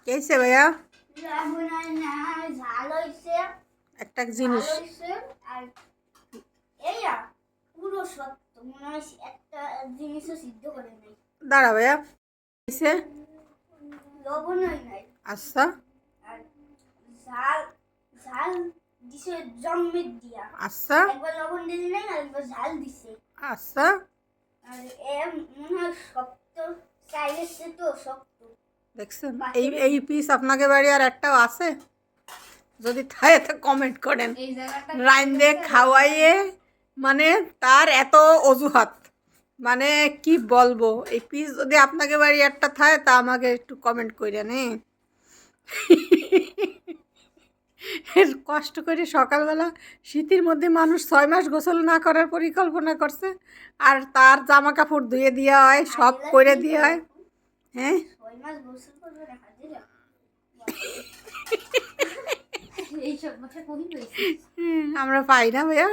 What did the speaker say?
কেছে ভাইয়া ঝাল হইছে একটা জিনিস আর পুরো সত্য মনে হয় একটা জিনিসও সিদ্ধ করে নাই। দাঁড়া ভাইয়া কেছে লবণই নাই। আচ্ছা আর ঝাল ঝাল দিছে জম্মের দিয়া। আচ্ছা একবার লবণ দিলি নাই আর একবার ঝাল দিছে। আচ্ছা আর মনে হয় শক্ত চাইলেছে তো শক্ত। দেখছেন এই এই পিস আপনাকে বাড়ি আর একটাও আছে? যদি থাকে তো কমেন্ট করেন। রাইন্দে খাওয়াইয়ে মানে তার এত অজুহাত, মানে কি বলবো, এই পিস যদি আপনাকে বাড়ি একটা থাকে তা আমাকে একটু কমেন্ট করেন। কষ্ট করে সকালবেলা শীতের মধ্যে মানুষ 6 মাস গোসল না করার পরিকল্পনা করছে, আর তার জামা কাপড় ধুয়ে দেওয়া হয়, সব করে দেওয়া হয়। হ্যাঁ 6 মাস গোসল করবে না হাজিরা। এইসব কথা কই কইছিস? আমরা পাই না ভাইয়া।